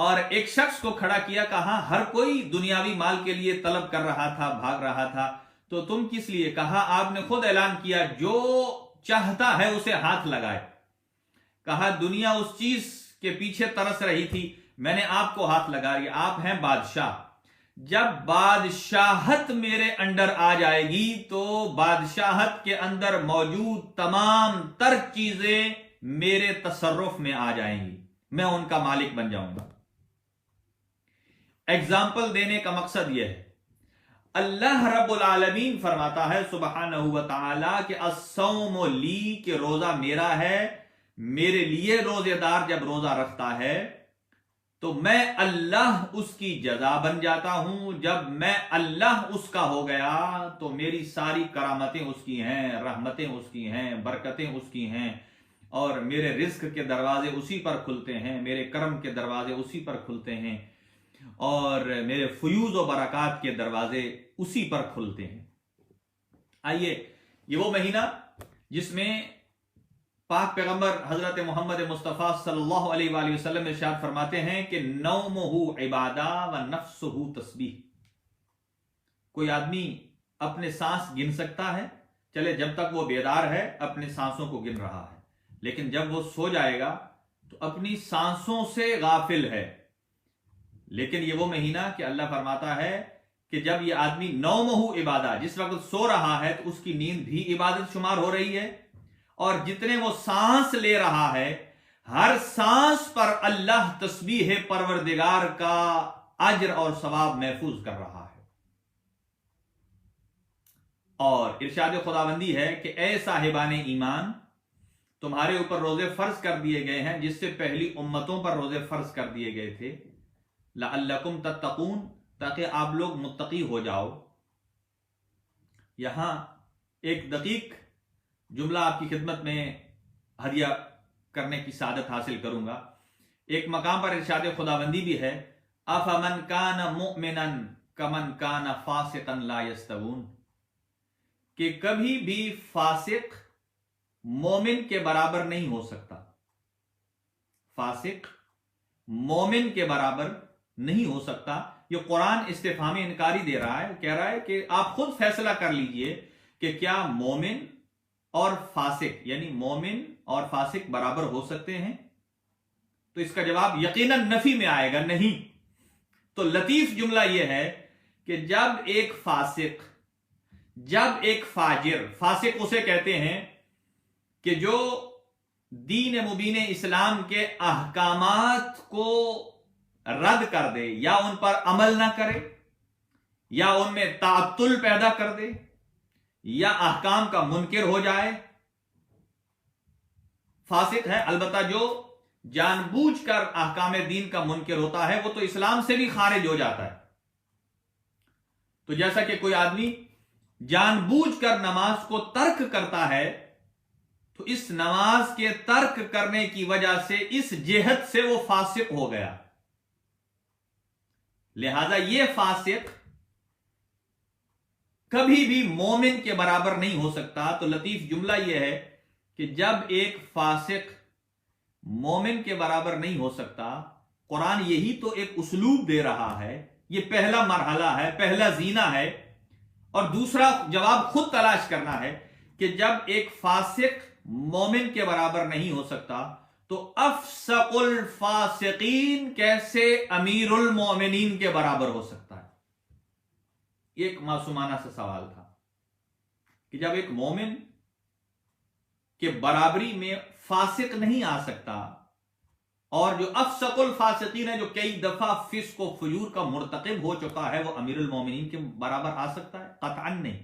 اور ایک شخص کو کھڑا کیا، کہا ہر کوئی دنیاوی مال کے لیے طلب کر رہا تھا، بھاگ رہا تھا، تو تم کس لیے؟ کہا آپ نے خود اعلان کیا جو چاہتا ہے اسے ہاتھ لگائے۔ کہا دنیا اس چیز کے پیچھے ترس رہی تھی، میں نے آپ کو ہاتھ لگا لیا، آپ ہیں بادشاہ، جب بادشاہت میرے انڈر آ جائے گی تو بادشاہت کے اندر موجود تمام تر چیزیں میرے تصرف میں آ جائیں گی، میں ان کا مالک بن جاؤں گا۔ ایگزامپل دینے کا مقصد یہ ہے، اللہ رب العالمین فرماتا ہے سبحانہ و تعالی کہ الصوم لی، کہ روزہ میرا ہے، میرے لیے روزے دار جب روزہ رکھتا ہے تو میں اللہ اس کی جزا بن جاتا ہوں، جب میں اللہ اس کا ہو گیا تو میری ساری کرامتیں اس کی ہیں، رحمتیں اس کی ہیں، برکتیں اس کی ہیں، اور میرے رزق کے دروازے اسی پر کھلتے ہیں، میرے کرم کے دروازے اسی پر کھلتے ہیں، اور میرے فیوز و برکات کے دروازے اسی پر کھلتے ہیں۔ آئیے، یہ وہ مہینہ جس میں پاک پیغمبر حضرت محمد مصطفیٰ صلی اللہ علیہ وآلہ وسلم ارشاد فرماتے ہیں کہ نومہ عبادہ و نفسہ تسبیح۔ کوئی آدمی اپنے سانس گن سکتا ہے، چلے جب تک وہ بیدار ہے اپنے سانسوں کو گن رہا ہے، لیکن جب وہ سو جائے گا تو اپنی سانسوں سے غافل ہے۔ لیکن یہ وہ مہینہ کہ اللہ فرماتا ہے کہ جب یہ آدمی نومہ عبادہ، جس وقت سو رہا ہے تو اس کی نیند بھی عبادت شمار ہو رہی ہے، اور جتنے وہ سانس لے رہا ہے ہر سانس پر اللہ تسبیح پروردگار کا اجر اور ثواب محفوظ کر رہا ہے۔ اور ارشاد خداوندی ہے کہ اے صاحبان ایمان، تمہارے اوپر روزے فرض کر دیے گئے ہیں جس سے پہلی امتوں پر روزے فرض کر دیے گئے تھے، لعلکم تتقون، تاکہ آپ لوگ متقی ہو جاؤ۔ یہاں ایک دقیق جملہ آپ کی خدمت میں ہدیہ کرنے کی سعادت حاصل کروں گا۔ ایک مقام پر ارشاد خداوندی بھی ہے، افمن کان مؤمنا کمن کان فاسقا لا یستوون، کہ کبھی بھی فاسق مومن کے برابر نہیں ہو سکتا، فاسق مومن کے برابر نہیں ہو سکتا۔ یہ قرآن استفہامی انکاری دے رہا ہے، کہہ رہا ہے کہ آپ خود فیصلہ کر لیجئے کہ کیا مومن اور فاسق، یعنی مومن اور فاسق برابر ہو سکتے ہیں؟ تو اس کا جواب یقیناً نفی میں آئے گا، نہیں۔ تو لطیف جملہ یہ ہے کہ جب ایک فاسق، جب ایک فاجر، فاسق اسے کہتے ہیں کہ جو دین مبین اسلام کے احکامات کو رد کر دے، یا ان پر عمل نہ کرے، یا ان میں تعطل پیدا کر دے، یا احکام کا منکر ہو جائے، فاسق ہے۔ البتہ جو جان بوجھ کر احکام دین کا منکر ہوتا ہے وہ تو اسلام سے بھی خارج ہو جاتا ہے۔ تو جیسا کہ کوئی آدمی جان بوجھ کر نماز کو ترک کرتا ہے تو اس نماز کے ترک کرنے کی وجہ سے اس جہت سے وہ فاسق ہو گیا، لہذا یہ فاسق کبھی بھی مومن کے برابر نہیں ہو سکتا۔ تو لطیف جملہ یہ ہے کہ جب ایک فاسق مومن کے برابر نہیں ہو سکتا، قرآن یہی تو ایک اسلوب دے رہا ہے، یہ پہلا مرحلہ ہے، پہلا زینہ ہے، اور دوسرا جواب خود تلاش کرنا ہے کہ جب ایک فاسق مومن کے برابر نہیں ہو سکتا تو افسق الفاسقین کیسے امیر المومنین کے برابر ہو سکتا ہے؟ یہ ایک معصومانہ سا سوال تھا کہ جب ایک مومن کے برابری میں فاسق نہیں آ سکتا، اور جو افسق الفاسقین ہے، جو کئی دفعہ فسق و فجور کا مرتکب ہو چکا ہے، وہ امیر المومنین کے برابر آ سکتا ہے؟ قطعاً نہیں۔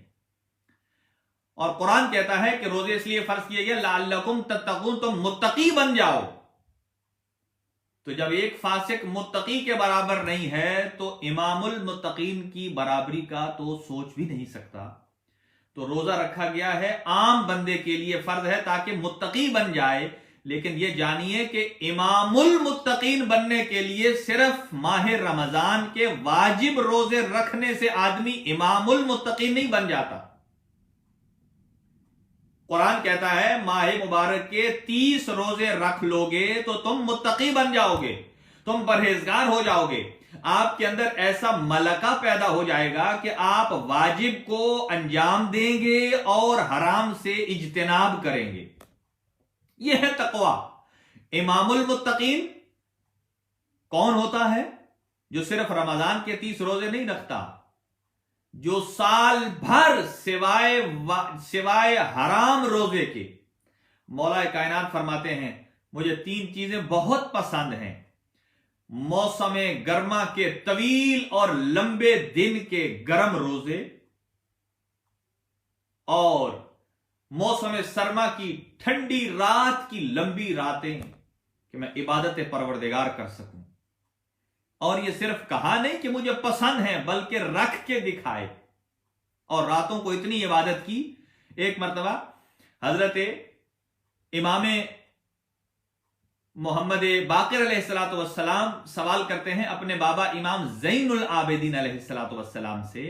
اور قرآن کہتا ہے کہ روزے اس لیے فرض کیے گئے لعلکم تتقون، تم متقی بن جاؤ۔ تو جب ایک فاسق متقی کے برابر نہیں ہے تو امام المتقین کی برابری کا تو سوچ بھی نہیں سکتا۔ تو روزہ رکھا گیا ہے عام بندے کے لیے فرض ہے تاکہ متقی بن جائے، لیکن یہ جانیے کہ امام المتقین بننے کے لیے صرف ماہ رمضان کے واجب روزے رکھنے سے آدمی امام المتقین نہیں بن جاتا۔ قرآن کہتا ہے ماہ مبارک کے 30 روزے رکھ لوگے تو تم متقی بن جاؤ گے۔ تم پرہیزگار ہو جاؤ گے، آپ کے اندر ایسا ملکہ پیدا ہو جائے گا کہ آپ واجب کو انجام دیں گے اور حرام سے اجتناب کریں گے۔ یہ ہے تقوی۔ امام المتقین کون ہوتا ہے؟ جو صرف رمضان کے 30 روزے نہیں رکھتا، جو سال بھر سوائے حرام روزے کے، مولا کائنات فرماتے ہیں مجھے 3 چیزیں بہت پسند ہیں، موسم گرما کے طویل اور لمبے دن کے گرم روزے، اور موسم سرما کی ٹھنڈی رات کی لمبی راتیں، کہ میں عبادت پروردگار کر سکوں۔ اور یہ صرف کہا نہیں کہ مجھے پسند ہے، بلکہ رکھ کے دکھائے، اور راتوں کو اتنی عبادت کی۔ ایک مرتبہ حضرت امام محمد باقر علیہ السلام سوال کرتے ہیں اپنے بابا امام زین العابدین علیہ السلام سے،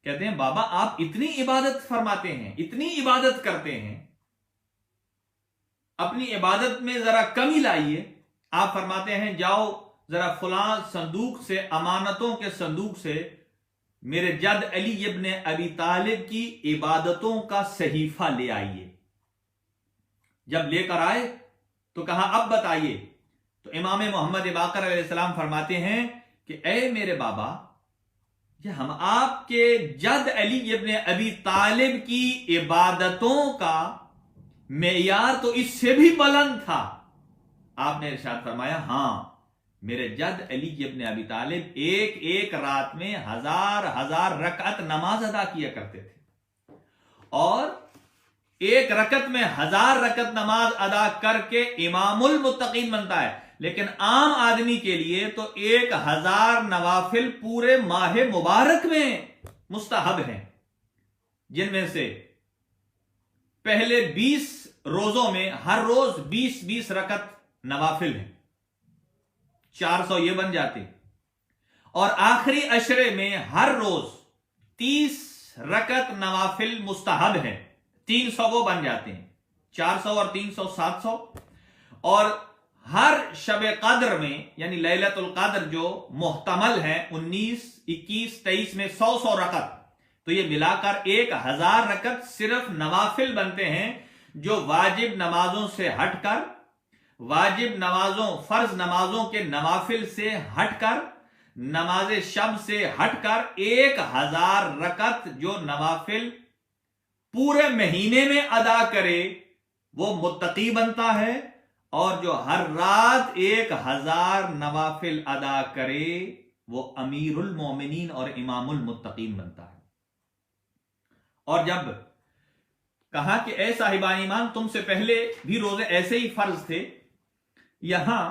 کہتے ہیں بابا آپ اتنی عبادت فرماتے ہیں، اتنی عبادت کرتے ہیں، اپنی عبادت میں ذرا کمی لائیے۔ آپ فرماتے ہیں جاؤ ذرا فلاں صندوق سے، امانتوں کے صندوق سے میرے جد علی ابن ابی طالب کی عبادتوں کا صحیفہ لے آئیے۔ جب لے کر آئے تو کہا اب بتائیے، تو امام محمد باقر علیہ السلام فرماتے ہیں کہ اے میرے بابا، یہ ہم آپ کے جد علی ابن ابی طالب کی عبادتوں کا معیار تو اس سے بھی بلند تھا۔ آپ نے ارشاد فرمایا ہاں، میرے جد علی ابن ابی طالب ایک ایک رات میں 1000 رکعت نماز ادا کیا کرتے تھے، اور ایک رکعت میں 1000 رکعت نماز ادا کر کے امام المتقین بنتا ہے۔ لیکن عام آدمی کے لیے تو 1000 نوافل پورے ماہ مبارک میں مستحب ہیں، جن میں سے پہلے 20 روزوں میں ہر روز 20 رکعت نوافل ہیں، 400 یہ بن جاتے، اور آخری عشرے میں ہر روز 30 رکعت نوافل مستحب ہیں، 300 وہ بن جاتے ہیں، 400 اور 300 700، اور ہر شب قدر میں یعنی لیلۃ القدر جو محتمل ہے 19 21 23 میں 100 رکعت، تو یہ ملا کر 1000 رکعت صرف نوافل بنتے ہیں، جو واجب نمازوں سے ہٹ کر، واجب نمازوں فرض نمازوں کے نوافل سے ہٹ کر، نماز شب سے ہٹ کر 1000 رکعت جو نوافل پورے مہینے میں ادا کرے وہ متقی بنتا ہے، اور جو ہر رات 1000 نوافل ادا کرے وہ امیر المومنین اور امام المتقین بنتا ہے۔ اور جب کہا کہ اے صاحبان ایمان، تم سے پہلے بھی روزے ایسے ہی فرض تھے، یہاں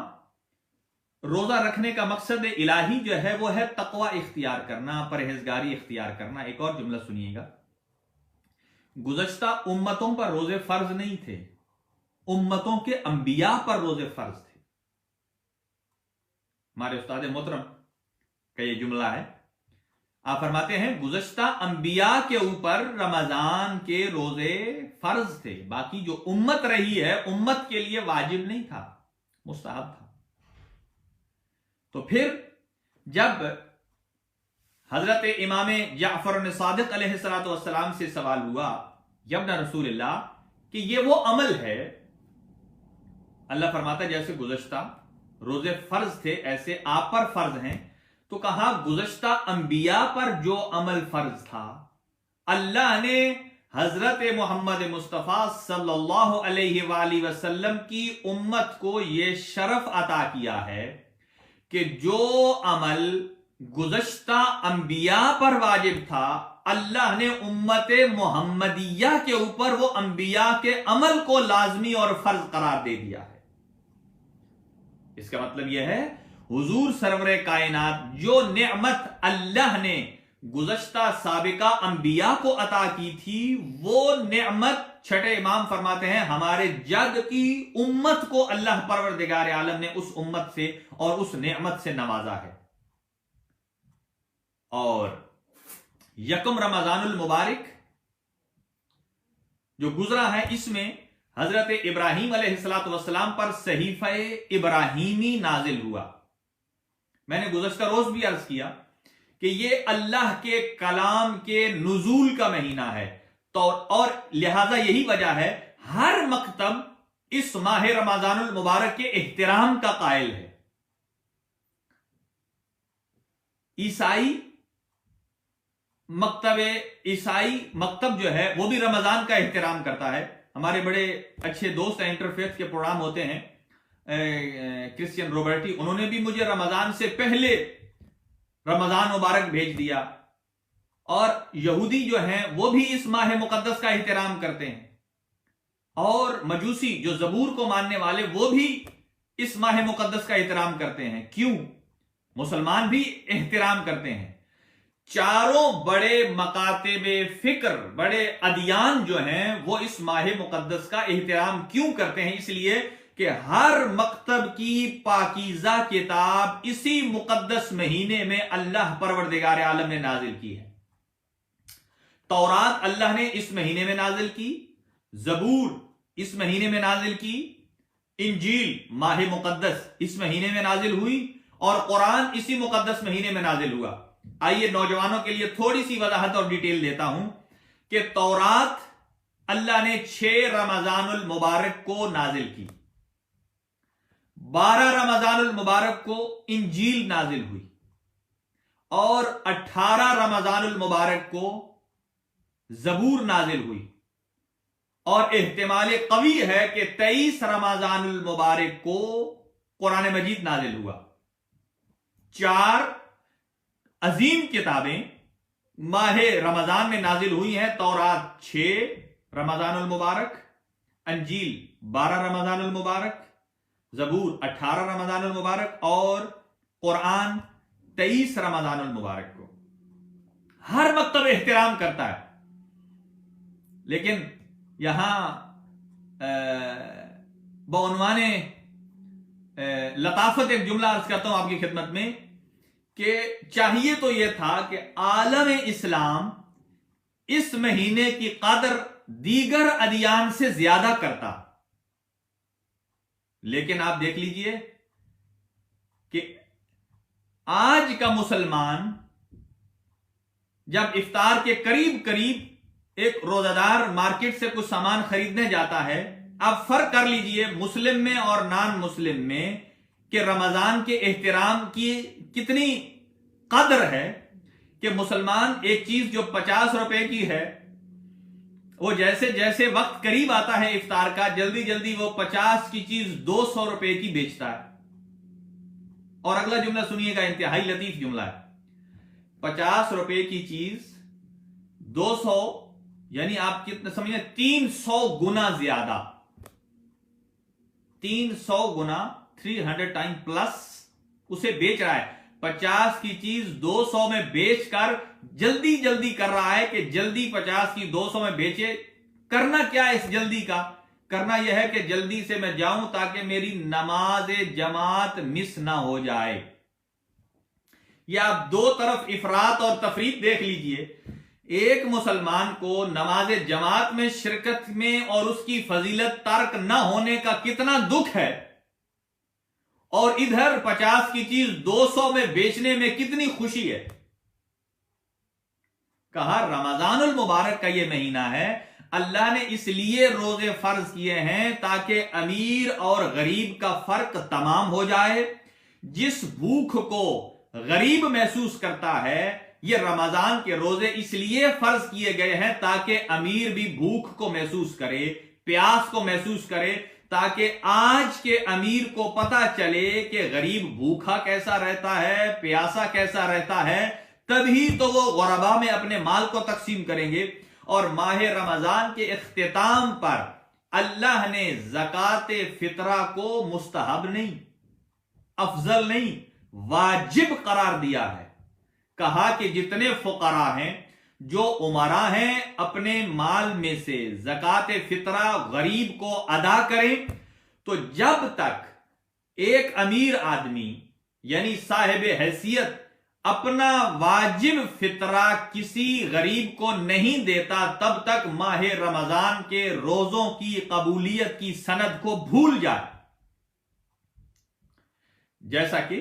روزہ رکھنے کا مقصد الہی جو ہے وہ ہے تقوی اختیار کرنا، پرہیزگاری اختیار کرنا۔ ایک اور جملہ سنیے گا، گزشتہ امتوں پر روزے فرض نہیں تھے، امتوں کے انبیاء پر روزے فرض تھے۔ ہمارے استاد محترم کا یہ جملہ ہے، آپ فرماتے ہیں گزشتہ انبیاء کے اوپر رمضان کے روزے فرض تھے، باقی جو امت رہی ہے امت کے لیے واجب نہیں تھا، مستحب تھا۔ تو پھر جب حضرت امام جعفر صادق علیہ السلام سے سوال ہوا یا ابن رسول اللہ کہ یہ وہ عمل ہے، اللہ فرماتا ہے جیسے گزشتہ روزے فرض تھے ایسے آپ پر فرض ہیں، تو کہا گزشتہ انبیاء پر جو عمل فرض تھا، اللہ نے حضرت محمد مصطفیٰ صلی اللہ علیہ وآلہ وسلم کی امت کو یہ شرف عطا کیا ہے کہ جو عمل گزشتہ انبیاء پر واجب تھا، اللہ نے امت محمدیہ کے اوپر وہ انبیاء کے عمل کو لازمی اور فرض قرار دے دیا ہے۔ اس کا مطلب یہ ہے حضور سرور کائنات جو نعمت اللہ نے گزشتہ سابقہ انبیاء کو عطا کی تھی، وہ نعمت چھٹے امام فرماتے ہیں ہمارے جد کی امت کو اللہ پروردگار عالم نے اس امت سے اور اس نعمت سے نوازا ہے۔ اور یکم رمضان المبارک جو گزرا ہے، اس میں حضرت ابراہیم علیہ السلام پر صحیفہ ابراہیمی نازل ہوا، میں نے گزشتہ روز بھی عرض کیا کہ یہ اللہ کے کلام کے نزول کا مہینہ ہے، تو اور لہذا یہی وجہ ہے ہر مکتب اس ماہ رمضان المبارک کے احترام کا قائل ہے۔ عیسائی مکتب جو ہے وہ بھی رمضان کا احترام کرتا ہے۔ ہمارے بڑے اچھے دوست ہیں، انٹرفیتھ کے پروگرام ہوتے ہیں، کرسچین روبرٹی، انہوں نے بھی مجھے رمضان سے پہلے رمضان مبارک بھیج دیا۔ اور یہودی جو ہیں وہ بھی اس ماہ مقدس کا احترام کرتے ہیں، اور مجوسی جو زبور کو ماننے والے وہ بھی اس ماہ مقدس کا احترام کرتے ہیں۔ کیوں؟ مسلمان بھی احترام کرتے ہیں۔ چاروں بڑے مکاتب فکر، بڑے ادیان جو ہیں وہ اس ماہ مقدس کا احترام کیوں کرتے ہیں؟ اس لیے کہ ہر مکتب کی پاکیزہ کتاب اسی مقدس مہینے میں اللہ پروردگار عالم نے نازل کی ہے۔ تورات اللہ نے اس مہینے میں نازل کی، زبور اس مہینے میں نازل کی، انجیل ماہ مقدس اس مہینے میں نازل ہوئی، اور قرآن اسی مقدس مہینے میں نازل ہوا۔ آئیے نوجوانوں کے لیے تھوڑی سی وضاحت اور ڈیٹیل دیتا ہوں کہ تورات اللہ نے 6 رمضان المبارک کو نازل کی، 12 رمضان المبارک کو انجیل نازل ہوئی، اور 18 رمضان المبارک کو زبور نازل ہوئی، اور احتمال قوی ہے کہ 23 رمضان المبارک کو قرآن مجید نازل ہوا۔ 4 عظیم کتابیں ماہ رمضان میں نازل ہوئی ہیں۔ تورات 6 رمضان المبارک، انجیل 12 رمضان المبارک، زبور 18 رمضان المبارک، اور قرآن 23 رمضان المبارک کو۔ ہر مکتب احترام کرتا ہے، لیکن یہاں بعنوان لطافت ایک جملہ عرض کرتا ہوں آپ کی خدمت میں کہ چاہیے تو یہ تھا کہ عالم اسلام اس مہینے کی قدر دیگر ادیان سے زیادہ کرتا، لیکن آپ دیکھ لیجئے کہ آج کا مسلمان جب افطار کے قریب ایک روزہ دار مارکیٹ سے کچھ سامان خریدنے جاتا ہے، آپ فرق کر لیجئے مسلم میں اور نان مسلم میں کہ رمضان کے احترام کی کتنی قدر ہے، کہ مسلمان ایک چیز جو 50 روپے کی ہے، وہ جیسے جیسے وقت قریب آتا ہے افطار کا، جلدی وہ 50 کی چیز 200 روپے کی بیچتا ہے۔ اور اگلا جملہ سنیے گا، انتہائی لطیف جملہ ہے۔ 50 روپے کی چیز 200، یعنی آپ کتنا سمجھیں، 300 گنا زیادہ، 300 گنا 300 ٹائم پلس اسے بیچ رہا ہے۔ 50 کی چیز 200 میں بیچ کر جلدی کر رہا ہے کہ جلدی 50 کی 200 میں بیچے۔ کرنا کیا ہے اس جلدی کا؟ کرنا یہ ہے کہ جلدی سے میں جاؤں تاکہ میری نماز جماعت مس نہ ہو جائے۔ یا آپ دو طرف افراط اور تفریط دیکھ لیجئے۔ ایک مسلمان کو نماز جماعت میں شرکت میں اور اس کی فضیلت ترک نہ ہونے کا کتنا دکھ ہے، اور ادھر 50 کی چیز 200 میں بیچنے میں کتنی خوشی ہے۔ کہا رمضان المبارک کا یہ مہینہ ہے، اللہ نے اس لیے روزے فرض کیے ہیں تاکہ امیر اور غریب کا فرق تمام ہو جائے۔ جس بھوک کو غریب محسوس کرتا ہے، یہ رمضان کے روزے اس لیے فرض کیے گئے ہیں تاکہ امیر بھی بھوک کو محسوس کرے، پیاس کو محسوس کرے، تاکہ آج کے امیر کو پتا چلے کہ غریب بھوکا کیسا رہتا ہے، پیاسا کیسا رہتا ہے، تبھی تو وہ غربا میں اپنے مال کو تقسیم کریں گے۔ اور ماہ رمضان کے اختتام پر اللہ نے زکوٰۃ فطرہ کو مستحب نہیں، افضل نہیں، واجب قرار دیا ہے۔ کہا کہ جتنے فقراء ہیں، جو امراء ہیں، اپنے مال میں سے زکوٰۃ فطرہ غریب کو ادا کریں۔ تو جب تک ایک امیر آدمی یعنی صاحب حیثیت اپنا واجب فطرہ کسی غریب کو نہیں دیتا، تب تک ماہ رمضان کے روزوں کی قبولیت کی سند کو بھول جائے۔ جیسا کہ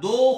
2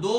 2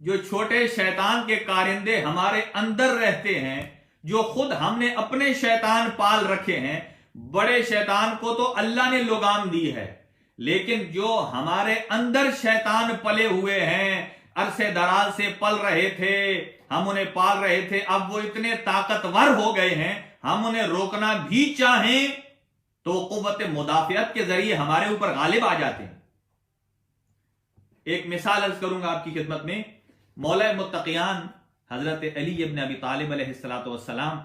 جو چھوٹے شیطان کے کارندے ہمارے اندر رہتے ہیں، جو خود ہم نے اپنے شیطان پال رکھے ہیں، بڑے شیطان کو تو اللہ نے لگام دی ہے، لیکن جو ہمارے اندر شیطان پلے ہوئے ہیں، عرصے دراز سے پل رہے تھے، ہم انہیں پال رہے تھے، اب وہ اتنے طاقتور ہو گئے ہیں، ہم انہیں روکنا بھی چاہیں تو قوت مدافعت کے ذریعے ہمارے اوپر غالب آ جاتے ہیں۔ ایک مثال عرض کروں گا آپ کی خدمت میں۔ مولا متقیان حضرت علی ابن ابی طالب علیہ السلام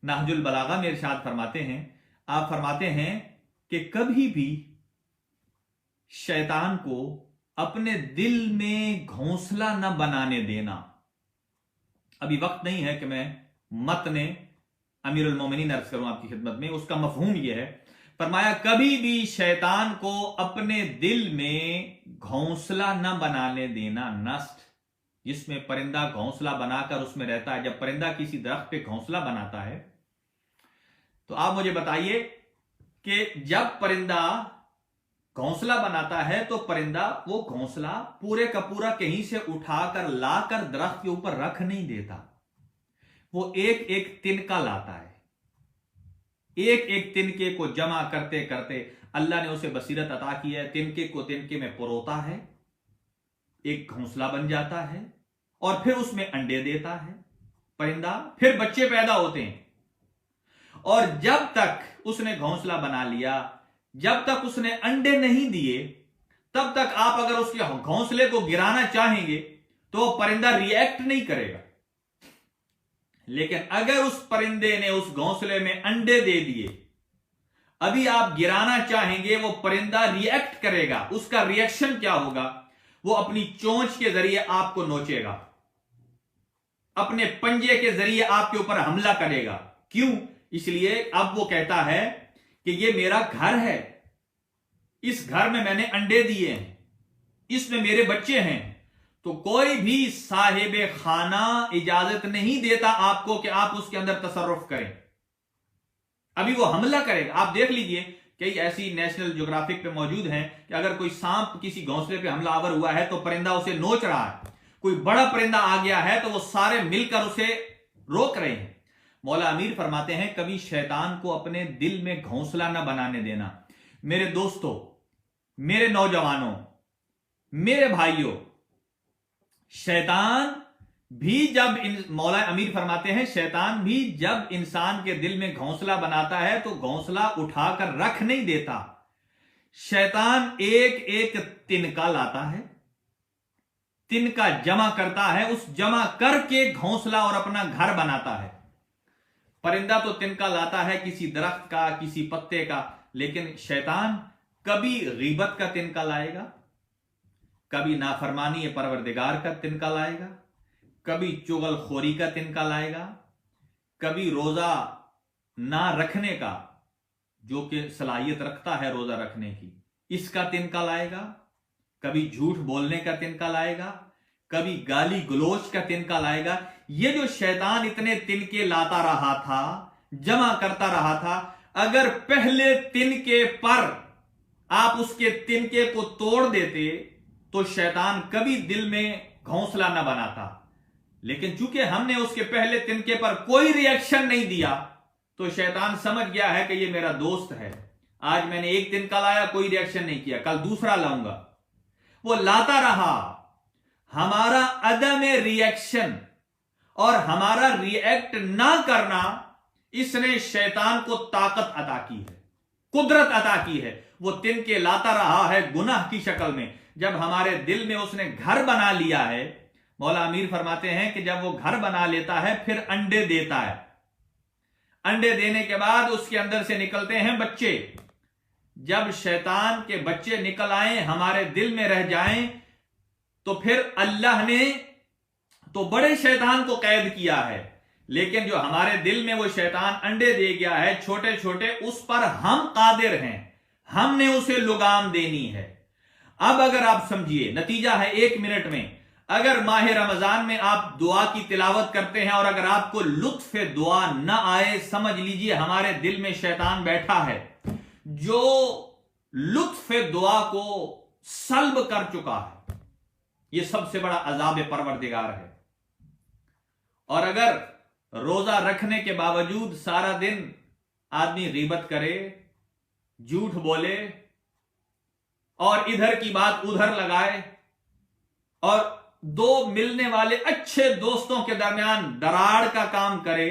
نہج البلاغہ میں ارشاد فرماتے ہیں، آپ فرماتے ہیں کہ کبھی بھی شیطان کو اپنے دل میں گھونسلہ نہ بنانے دینا۔ ابھی وقت نہیں ہے کہ میں متن امیر المومنین عرض کروں آپ کی خدمت میں، اس کا مفہوم یہ ہے، فرمایا کبھی بھی شیطان کو اپنے دل میں گھونسلہ نہ بنانے دینا۔ نسٹ، جس میں پرندہ گھونسلہ بنا کر اس میں رہتا ہے، جب پرندہ کسی درخت پہ گھونسلہ بناتا ہے تو آپ مجھے بتائیے کہ جب پرندہ گھونسلہ بناتا ہے تو پرندہ وہ گھونسلہ پورے کا پورا کہیں سے اٹھا کر لا کر درخت کے اوپر رکھ نہیں دیتا، وہ ایک ایک تنکا لاتا ہے، ایک ایک تنکے کو جمع کرتے کرتے اللہ نے اسے بصیرت عطا کی ہے، تنکے کو تنکے میں پروتا ہے، ایک گھونسلہ بن جاتا ہے اور پھر اس میں انڈے دیتا ہے پرندہ، پھر بچے پیدا ہوتے ہیں، اور جب تک اس نے گھونسلہ بنا لیا، جب تک اس نے انڈے نہیں دیے، تب تک آپ اگر اس کے گھونسلے کو گرانا چاہیں گے تو پرندہ ری ایکٹ نہیں کرے گا، لیکن اگر اس پرندے نے اس گھونسلے میں انڈے دے دیے، ابھی آپ گرانا چاہیں گے، وہ پرندہ ری ایکٹ کرے گا۔ اس کا ری ایکشن کیا ہوگا؟ وہ اپنی چونچ کے ذریعے آپ کو نوچے گا، اپنے پنجے کے ذریعے آپ کے اوپر حملہ کرے گا۔ کیوں؟ اس لیے اب وہ کہتا ہے کہ یہ میرا گھر ہے، اس گھر میں نے انڈے دیے ہیں، اس میں میرے بچے ہیں، تو کوئی بھی صاحب خانہ اجازت نہیں دیتا آپ کو کہ آپ اس کے اندر تصرف کریں، ابھی وہ حملہ کرے گا۔ آپ دیکھ لیجئے کئی ایسی نیشنل جغرافک پہ موجود ہیں کہ اگر کوئی سانپ کسی گھونسلے پہ حملہ آور ہوا ہے تو پرندہ اسے نوچ رہا ہے، کوئی بڑا پرندہ آ گیا ہے تو وہ سارے مل کر اسے روک رہے ہیں۔ مولا امیر فرماتے ہیں کبھی شیطان کو اپنے دل میں گھونسلہ نہ بنانے دینا۔ میرے دوستوں، میرے نوجوانوں، میرے بھائیوں، شیطان بھی جب مولا امیر فرماتے ہیں شیطان بھی جب انسان کے دل میں گھونسلہ بناتا ہے تو گھونسلہ اٹھا کر رکھ نہیں دیتا، شیطان ایک ایک تنکا لاتا ہے، تنکا جمع کرتا ہے، اس جمع کر کے گھونسلہ اور اپنا گھر بناتا ہے۔ پرندہ تو تنکا لاتا ہے کسی درخت کا، کسی پتے کا، لیکن شیطان کبھی غیبت کا تنکا لائے گا، کبھی نافرمانی پروردگار کا تنکا لائے گا، کبھی چغل خوری کا تنکا لائے گا، کبھی روزہ نہ رکھنے کا، جو کہ صلاحیت رکھتا ہے روزہ رکھنے کی، اس کا تنکا لائے گا، کبھی جھوٹ بولنے کا تنکا لائے گا، کبھی گالی گلوچ کا تنکا لائے گا۔ یہ جو شیطان اتنے تنکے لاتا رہا تھا، جمع کرتا رہا تھا، اگر پہلے تنکے پر آپ اس کے تنکے کو توڑ دیتے تو شیطان کبھی دل میں گھونسلہ نہ بناتا، لیکن چونکہ ہم نے اس کے پہلے تنکے پر کوئی ری ایکشن نہیں دیا تو شیطان سمجھ گیا ہے کہ یہ میرا دوست ہے، آج میں نے ایک تنکا لایا، کوئی ری ایکشن نہیں کیا، کل دوسرا لاؤں گا، وہ لاتا رہا۔ ہمارا عدم ری ایکشن اور ہمارا ری ایکٹ نہ کرنا، اس نے شیطان کو طاقت عطا کی ہے، قدرت عطا کی ہے، وہ تنکے لاتا رہا ہے گناہ کی شکل میں۔ جب ہمارے دل میں اس نے گھر بنا لیا ہے، مولا امیر فرماتے ہیں کہ جب وہ گھر بنا لیتا ہے پھر انڈے دیتا ہے، انڈے دینے کے بعد اس کے اندر سے نکلتے ہیں بچے۔ جب شیطان کے بچے نکل آئیں، ہمارے دل میں رہ جائیں، تو پھر اللہ نے تو بڑے شیطان کو قید کیا ہے، لیکن جو ہمارے دل میں وہ شیطان انڈے دے گیا ہے چھوٹے چھوٹے، اس پر ہم قادر ہیں، ہم نے اسے لگام دینی ہے۔ اب اگر آپ سمجھیے، نتیجہ ہے 1 منٹ میں، اگر ماہ رمضان میں آپ دعا کی تلاوت کرتے ہیں اور اگر آپ کو لطف دعا نہ آئے، سمجھ لیجئے ہمارے دل میں شیطان بیٹھا ہے جو لطف دعا کو سلب کر چکا ہے۔ یہ سب سے بڑا عذاب پروردگار ہے۔ اور اگر روزہ رکھنے کے باوجود سارا دن آدمی غیبت کرے، جھوٹ بولے اور ادھر کی بات ادھر لگائے اور دو ملنے والے اچھے دوستوں کے درمیان دراڑ کا کام کرے،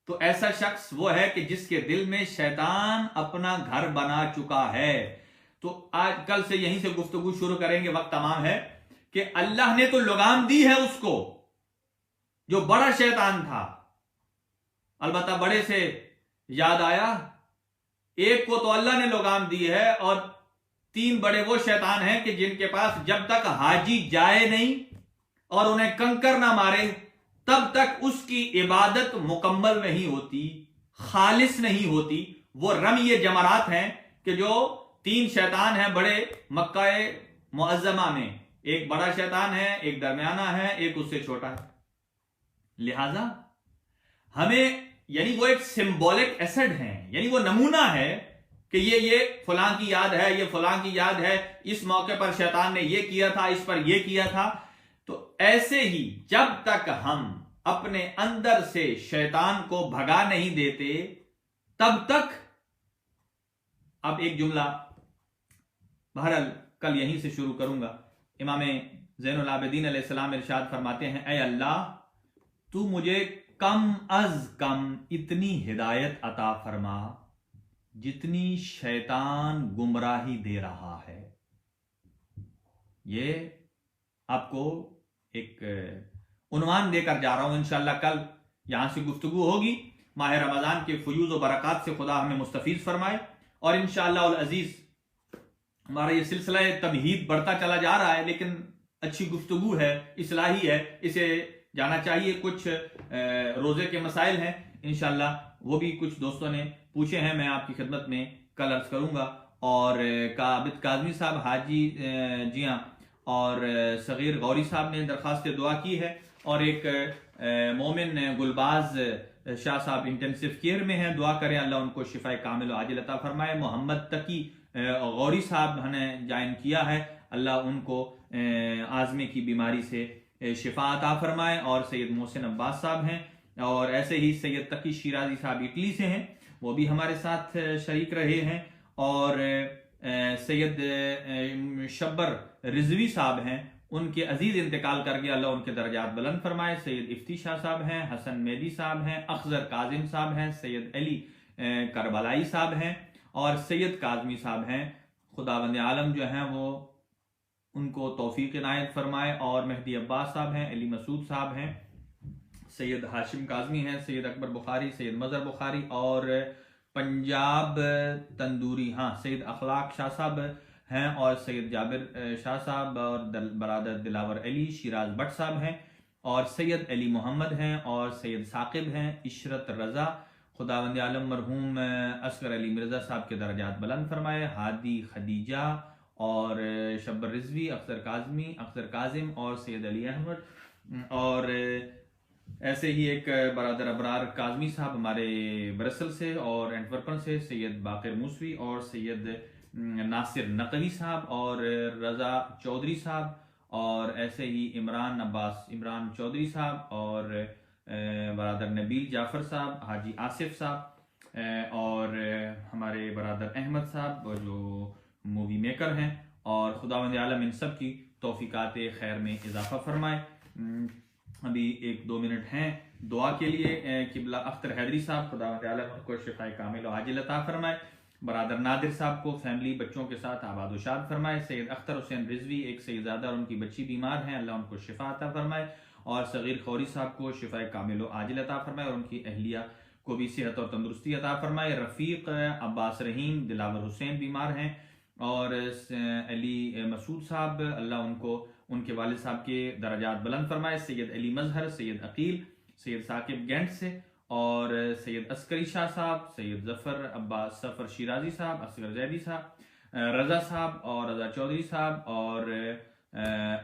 تو ایسا شخص وہ ہے کہ جس کے دل میں شیطان اپنا گھر بنا چکا ہے۔ تو آج کل سے یہیں سے گفتگو شروع کریں گے، وقت تمام ہے، کہ اللہ نے تو لگام دی ہے اس کو جو بڑا شیطان تھا۔ البتہ بڑے سے یاد آیا، ایک کو تو اللہ نے لگام دی ہے اور 3 بڑے وہ شیطان ہیں کہ جن کے پاس جب تک حاجی جائے نہیں اور انہیں کنکر نہ مارے تب تک اس کی عبادت مکمل نہیں ہوتی، خالص نہیں ہوتی۔ وہ رمی جمرات ہیں کہ جو 3 شیطان ہیں بڑے مکہ معظمہ میں، ایک بڑا شیطان ہے، ایک درمیانہ ہے، ایک اس سے چھوٹا ہے۔ لہذا ہمیں یعنی وہ ایک سمبولک ایسڈ ہیں، یعنی وہ نمونہ ہے کہ یہ فلاں کی یاد ہے، یہ فلاں کی یاد ہے، اس موقع پر شیطان نے یہ کیا تھا، اس پر یہ کیا تھا۔ تو ایسے ہی جب تک ہم اپنے اندر سے شیطان کو بھگا نہیں دیتے تب تک، اب ایک جملہ بہرحال کل یہیں سے شروع کروں گا۔ امام زین العابدین علیہ السلام ارشاد فرماتے ہیں، اے اللہ تو مجھے کم از کم اتنی ہدایت عطا فرما جتنی شیطان گمراہی دے رہا ہے۔ یہ آپ کو ایک عنوان دے کر جا رہا ہوں، انشاءاللہ کل یہاں سے گفتگو ہوگی۔ ماہ رمضان کے فیوز و برکات سے خدا ہمیں مستفیض فرمائے، اور انشاءاللہ العزیز ہمارا یہ سلسلہ تمہید بڑھتا چلا جا رہا ہے، لیکن اچھی گفتگو ہے، اصلاحی ہے، اسے جانا چاہیے۔ کچھ روزے کے مسائل ہیں انشاءاللہ، وہ بھی کچھ دوستوں نے پوچھے ہیں، میں آپ کی خدمت میں کل عرض کروں گا۔ اور عابد کاظمی صاحب، حاجی جی ہاں، اور صغیر غوری صاحب نے درخواست دعا کی ہے، اور ایک مومن گلباز شاہ صاحب انٹینسو کیئر میں ہیں، دعا کریں اللہ ان کو شفاء کامل و عاجل عطا فرمائے۔ محمد تقی غوری صاحب نے جوائن کیا ہے، اللہ ان کو آزمے کی بیماری سے شفا عطا فرمائے۔ اور سید محسن عباس صاحب ہیں، اور ایسے ہی سید تقی شیرازی صاحب اٹلی سے ہیں، وہ بھی ہمارے ساتھ شریک رہے ہیں۔ اور سید شبر رضوی صاحب ہیں، ان کے عزیز انتقال کر گیا، اللہ ان کے درجات بلند فرمائے۔ سید افتی شاہ صاحب ہیں، حسن مہدی صاحب ہیں، اخضر کاظم صاحب ہیں، سید علی کربلائی صاحب ہیں، اور سید کاظمی صاحب ہیں۔ خداوند عالم جو ہیں وہ ان کو توفیق عنایت فرمائے۔ اور مہدی عباس صاحب ہیں، علی مسعود صاحب ہیں، سید ہاشم کاظمی ہیں، سید اکبر بخاری، سید مظہر بخاری، اور پنجاب تندوری سید اخلاق شاہ صاحب ہیں، اور سید جابر شاہ صاحب، اور برادر دلاور علی شیراز بٹ صاحب ہیں، اور سید علی محمد ہیں، اور سید ثاقب ہیں، عشرت رضا۔ خداوند عالم مرحوم اصغر علی مرزا صاحب کے درجات بلند فرمائے۔ ہادی خدیجہ اور شبر رضوی، اخضر کاظمی، اخضر کاظم، اور سید علی احمد، اور ایسے ہی ایک برادر ابرار کاظمی صاحب ہمارے برسل سے اور اینٹورپن سے، سید باقر موسوی، اور سید ناصر نقوی صاحب، اور رضا چودھری صاحب، اور ایسے ہی عمران چودھری صاحب، اور برادر نبیل جعفر صاحب، حاجی آصف صاحب، اور ہمارے برادر احمد صاحب جو مووی میکر ہیں، اور خداوند عالم ان سب کی توفیقات خیر میں اضافہ فرمائے۔ ابھی 1-2 منٹ ہیں دعا کے لیے۔ قبلہ اختر حیدری صاحب، خداوند عالم ان کو شفاء کامل و عاجل عطا فرمائے۔ برادر نادر صاحب کو فیملی بچوں کے ساتھ آباد و شاد فرمائے۔ سید اختر حسین رضوی، ایک سیدزادہ اور ان کی بچی بیمار ہیں، اللہ ان کو شفا عطا فرمائے۔ اور صغیر خوری صاحب کو شفاء کامل و عاجل عطا فرمائے، اور ان کی اہلیہ کو بھی صحت اور تندرستی عطا فرمائے۔ رفیق عباس رحیم، دلاور حسین بیمار ہیں، اور علی مسعود صاحب، اللہ ان کو ان کے والد صاحب کے درجات بلند فرمائے۔ سید علی مظہر، سید عقیل، سید ثاقب گینٹ سے، اور سید عسکری شاہ صاحب، سید ظفر عباس سفر شیرازی صاحب، اصغر زیدی صاحب، رضا صاحب، اور رضا چودھری صاحب، اور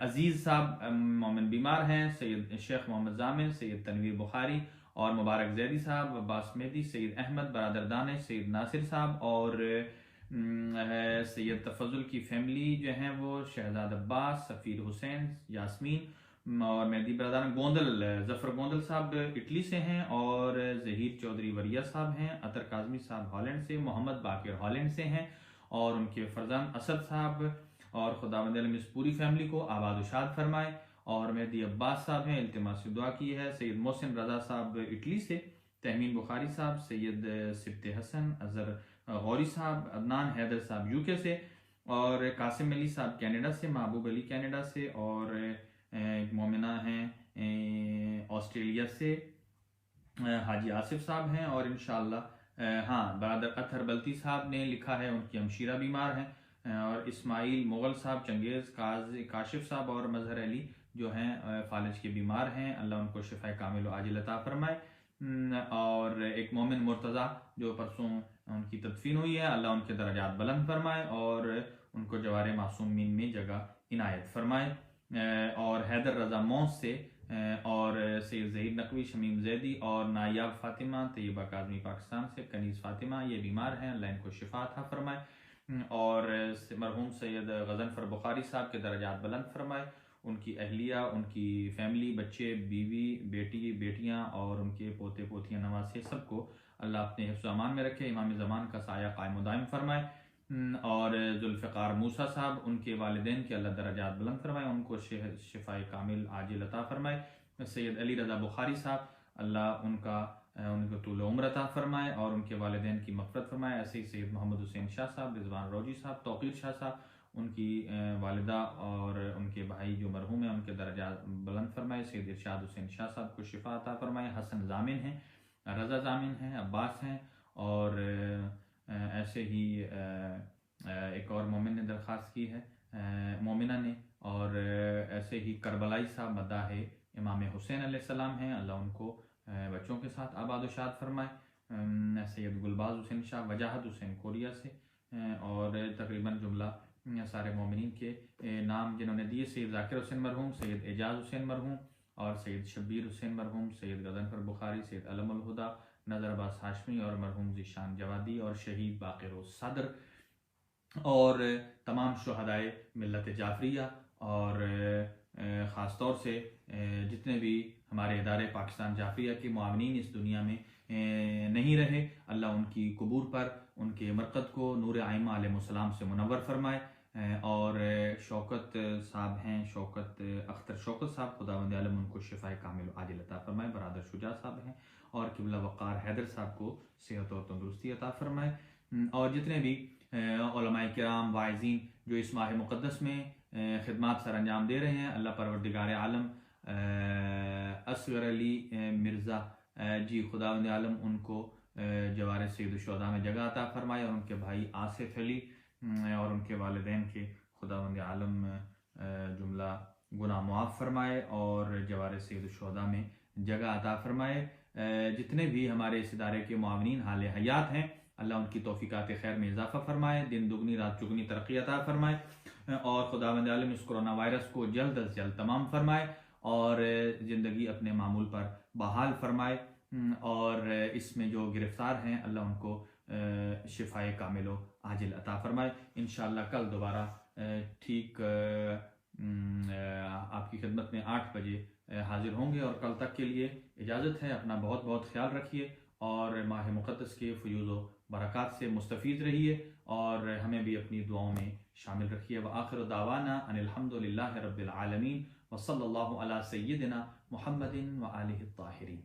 عزیز صاحب مومن بیمار ہیں، سید شیخ محمد زامن، سید تنویر بخاری، اور مبارک زیدی صاحب، عباس مہدی، سید احمد برادر دانش، سید ناصر صاحب، اور ہے سید تفضل کی فیملی جو ہیں وہ شہزاد عباس، سفیر حسین، یاسمین اور مہدی برادران گوندل، ظفر گوندل صاحب اٹلی سے ہیں، اور ظہیر چودھری وریا صاحب ہیں، عطر کاظمی صاحب ہالینڈ سے، محمد باقر ہالینڈ سے ہیں، اور ان کے فرزند اسد صاحب، اور خداوند عالم اس پوری فیملی کو آباد و شاد فرمائے۔ اور مہدی عباس صاحب ہیں، التماس سے دعا کی ہے۔ سید محسن رضا صاحب اٹلی سے، تہمین بخاری صاحب، سید سبت حسن، اظہر غوری صاحب، عدنان حیدر صاحب یو کے سے، اور قاسم علی صاحب کینیڈا سے، محبوب علی کینیڈا سے، اور ایک مومنہ ہیں آسٹریلیا سے، حاجی آصف صاحب ہیں، اور انشاءاللہ ہاں برادر اطہر بلتی صاحب نے لکھا ہے ان کی ہمشیرہ بیمار ہیں، اور اسماعیل مغل صاحب، چنگیز کاشف صاحب اور مظہر علی جو ہیں فالج کے بیمار ہیں، اللہ ان کو شفا کامل و عاجل عطا فرمائے۔ اور ایک مومن مرتضیٰ جو پرسوں ان کی تدفین ہوئی ہے، اللہ ان کے درجات بلند فرمائے اور ان کو جوار معصومین میں جگہ عنایت فرمائے۔ اور حیدر رضا مونس سے، اور سید ظہیر نقوی، شمیم زیدی اور نایاب فاطمہ، طیبہ کاظمی پاکستان سے، کنیز فاطمہ، یہ بیمار ہیں، اللہ ان کو شفا عطا فرمائے، اور مرحوم سید غضنفر بخاری صاحب کے درجات بلند فرمائے، ان کی اہلیہ، ان کی فیملی، بچے، بیوی، بیٹی، بیٹیاں اور ان کے پوتے پوتیاں، نواسے، سب کو اللہ اپنے حفظ و امان میں رکھے، امام زمان کا سایہ قائم و دائم فرمائے۔ اور ذوالفقار موسیٰ صاحب، ان کے والدین کے اللہ درجات بلند فرمائے، ان کو شفاء کامل عاجل عطا فرمائے۔ سید علی رضا بخاری صاحب، اللہ ان کو طول عمر عطا فرمائے اور ان کے والدین کی مغفرت فرمائے۔ ایسے ہی سید محمد حسین شاہ صاحب، رضوان روجی صاحب، توقیر شاہ صاحب، ان کی والدہ اور ان کے بھائی جو مرحوم ہیں ان کے درجات بلند فرمائے۔ سید ارشاد حسین شاہ صاحب کو شفا عطا فرمائے۔ حسن ضامن ہیں، رضا ضامن ہیں، عباس ہیں، اور ایسے ہی ایک اور مومن نے درخواست کی ہے، مومنہ نے، اور ایسے ہی کربلائی صاحب مداح امام حسین علیہ السلام ہیں، اللہ ان کو بچوں کے ساتھ آباد و شاد فرمائے۔ سید گلباز حسین شاہ، وجاہت حسین کوریا سے، اور تقریباً جملہ سارے مومنین کے نام جنہوں نے دیے، سید ذاکر حسین مرحوم، سید اعجاز حسین مرحوم، اور سید شبیر حسین مرحوم، سید غضنفر بخاری، سید علم الہدا، نظر عباس ہاشمی، اور مرحوم ذیشان جوادی، اور شہید باقر و صدر، اور تمام شہدائے ملت جعفریہ، اور خاص طور سے جتنے بھی ہمارے ادارے پاکستان جعفریہ کے معاونین اس دنیا میں نہیں رہے، اللہ ان کی قبور پر ان کے مرقد کو نور ائمہ علیہ السلام سے منور فرمائے۔ اور شوکت صاحب ہیں، شوکت اختر شوکت صاحب، خداوند عالم ان کو شفاء کامل و عاجل عطا فرمائے۔ برادر شجاع صاحب ہیں، اور قبلہ وقار حیدر صاحب کو صحت اور تندرستی عطا فرمائے۔ اور جتنے بھی علماء کرام، واعظین جو اس ماہ مقدس میں خدمات سر انجام دے رہے ہیں، اللہ پروردگار عالم اصغر علی مرزا جی، خداوند عالم ان کو جوار سید الشہداء میں جگہ عطا فرمائے، اور ان کے بھائی آصف علی اور ان کے والدین کے خداوند عالم جملہ گناہ معاف فرمائے اور جوار سید الشہداء میں جگہ عطا فرمائے۔ جتنے بھی ہمارے اس ادارے کے معاونین حال حیات ہیں، اللہ ان کی توفیقات خیر میں اضافہ فرمائے، دن دگنی رات چگنی ترقی عطا فرمائے، اور خداوند عالم اس کرونا وائرس کو جلد از جلد تمام فرمائے اور زندگی اپنے معمول پر بحال فرمائے، اور اس میں جو گرفتار ہیں اللہ ان کو شفائے کامل و عاجل عطا فرمائے۔ انشاءاللہ کل دوبارہ ٹھیک آپ کی خدمت میں 8 بجے حاضر ہوں گے، اور کل تک کے لیے اجازت ہے۔ اپنا بہت بہت خیال رکھیے، اور ماہ مقدس کے فیوض و برکات سے مستفید رہیے، اور ہمیں بھی اپنی دعاؤں میں شامل رکھیے۔ وآخر دعوانا ان الحمد للہ رب العالمین، وصلی اللہ علی سیدنا محمد وآلہ الطاہرین۔